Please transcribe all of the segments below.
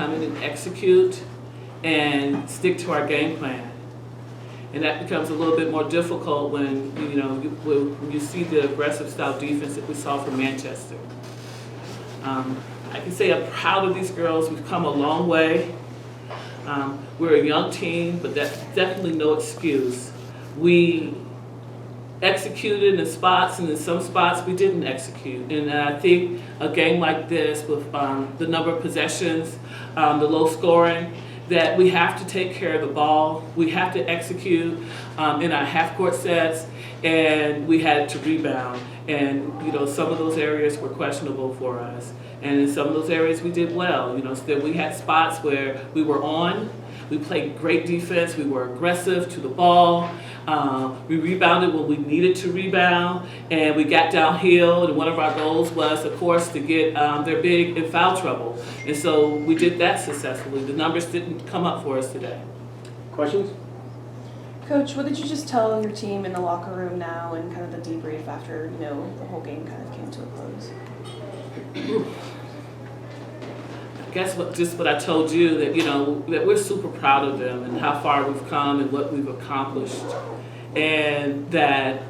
come in and execute and stick to our game plan. And that becomes a little bit more difficult when when you see the aggressive style defense that we saw from Manchester. I can say I'm proud of these girls. We've come a long way. We're a young team, but that's definitely no excuse. We executed in spots, and in some spots we didn't execute. And I think a game like this, with the number of possessions, the low scoring, that we have to take care of the ball. We have to execute in our half-court sets, and we had to rebound. And some of those areas were questionable for us. And in some of those areas we did well. So that we had spots where we were on. We played great defense. We were aggressive to the ball. We rebounded when we needed to rebound, and we got downhill. And one of our goals was, of course, to get their big in foul trouble. And so we did that successfully. The numbers didn't come up for us today. Questions? Coach, what did you just tell your team in the locker room now, and kind of the debrief after the whole game kind of came to a close? I guess what I told you, that that we're super proud of them and how far we've come and what we've accomplished, and that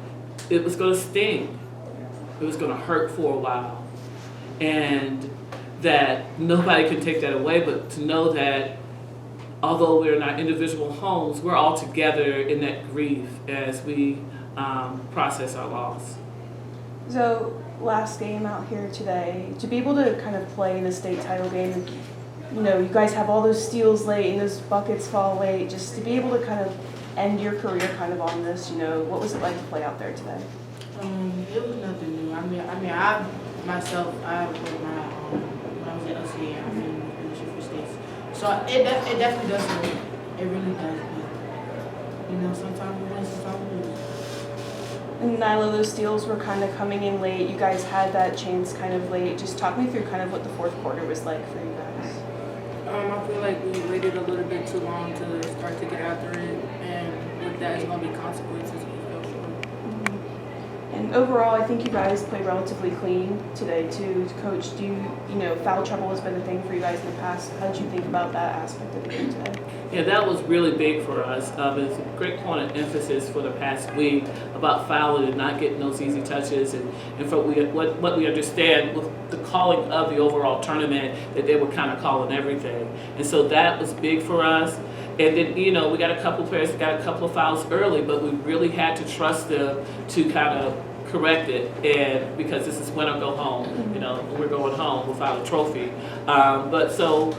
it was going to sting, it was going to hurt for a while, and that nobody can take that away. But to know that although we're in our individual homes, we're all together in that grief as we process our loss. So, last game out here today, to be able to kind of play in a state title game, you guys have all those steals late and those buckets fall late, just to be able to kind of end your career kind of on this, what was it like to play out there today? It was nothing new. I myself, when I was at LCA, I mean, for states. So it definitely does hurt. It really does. But, sometimes we win, sometimes we lose. And Nyla, those steals were kind of coming in late. You guys had that chance kind of late. Just talk me through kind of what the fourth quarter was like for you guys. I feel like we waited a little bit too long to start to get after it, and with that, it's going to be consequences. And overall, I think you guys played relatively clean today too. Coach, foul trouble has been a thing for you guys in the past. How did you think about that aspect of the game today? Yeah, that was really big for us. It's a great point of emphasis for the past week about fouling and not getting those easy touches, and for what we understand with the calling of the overall tournament, that they were kind of calling everything. And so that was big for us. And then, we got a couple players that got a couple of fouls early, but we really had to trust them to kind of correct it, and because this is win or go home, we're going home without a trophy. But so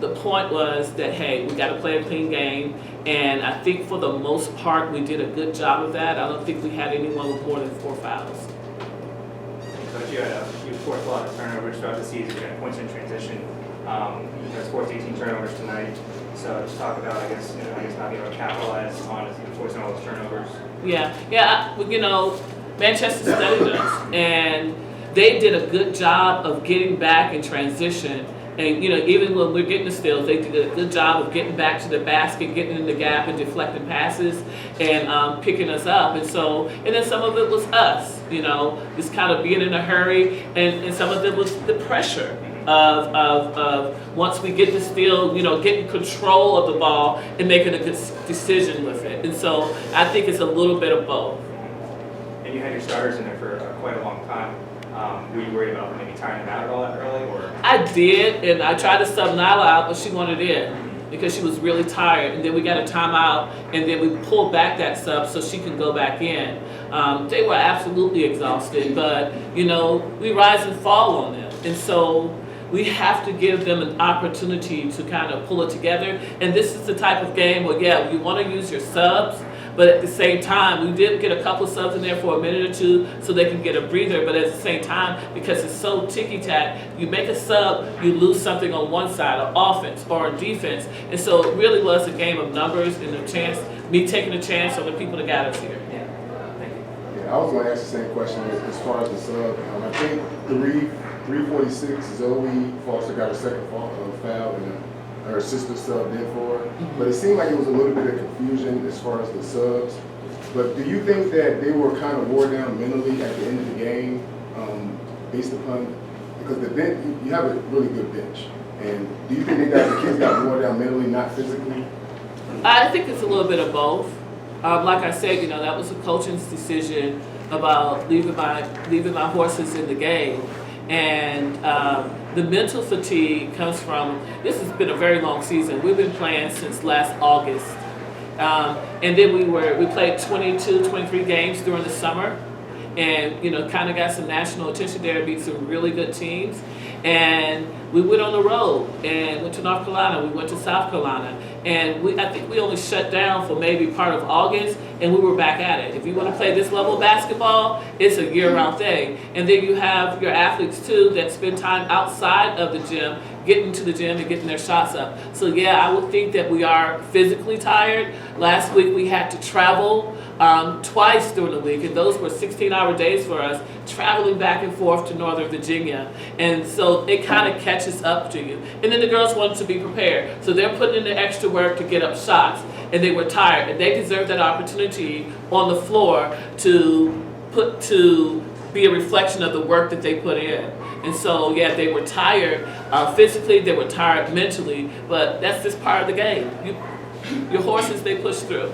the point was that, hey, we got to play a clean game, and I think for the most part we did a good job of that. I don't think we had anyone with more than 4 fouls. Coach, you forced a lot of turnovers throughout the season. You got points in transition. You guys forced 18 turnovers tonight. So just talk about, I guess not being able to capitalize on forcing all those turnovers. Yeah. Manchester studied us, and they did a good job of getting back in transition. And even when we're getting the steals, they did a good job of getting back to the basket, getting in the gap and deflecting passes and picking us up. And then some of it was us, just kind of being in a hurry, and some of it was the pressure of once we get the steal, getting control of the ball and making a good decision with it. And so I think it's a little bit of both. And you had your starters in there for quite a long time. Were you worried about maybe tiring them out at all that early? Or? I did, and I tried to sub Nyla out, but she wanted in because she was really tired. And then we got a timeout, and then we pulled back that sub so she could go back in. They were absolutely exhausted, but, we rise and fall on them. And so we have to give them an opportunity to kind of pull it together. And this is the type of game where, you want to use your subs, but at the same time, we did get a couple subs in there for a minute or two so they can get a breather. But at the same time, because it's so ticky-tack, you make a sub, you lose something on one side, of offense or defense. And so it really was a game of numbers and me taking a chance on the people that got us here. Yeah, I was going to ask the same question as far as the sub. I think 346, Zoe Foster got a second foul, and her sister subbed in for her. But it seemed like it was a little bit of confusion as far as the subs. But do you think that they were kind of wore down mentally at the end of the game based upon, because the bench, you have a really good bench. And do you think the kids got worn down mentally, not physically? I think it's a little bit of both. Like I said, you know, that was a coaching's decision about leaving my horses in the game. And the mental fatigue comes from, this has been a very long season. We've been playing since last August. And then we played 22, 23 games during the summer. And, you know, kind of got some national attention there, beat some really good teams. And we went on the road and went to North Carolina, we went to South Carolina. And I think we only shut down for maybe part of August, and we were back at it. If you want to play this level of basketball, it's a year-round thing. And then you have your athletes, too, that spend time outside of the gym, getting to the gym and getting their shots up. So, yeah, I would think that we are physically tired. Last week we had to travel twice during the week, and those were 16-hour days for us, traveling back and forth to Northern Virginia. And so it kind of catches up to you. And then the girls wanted to be prepared. So they're putting in the extra work to get up shots, and they were tired. And they deserve that opportunity on the floor to be a reflection of the work that they put in. And so, yeah, they were tired physically, they were tired mentally, but that's just part of the game. Your horses, they push through.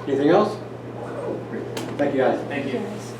Anything else? Thank you, guys. Thank you. Yes.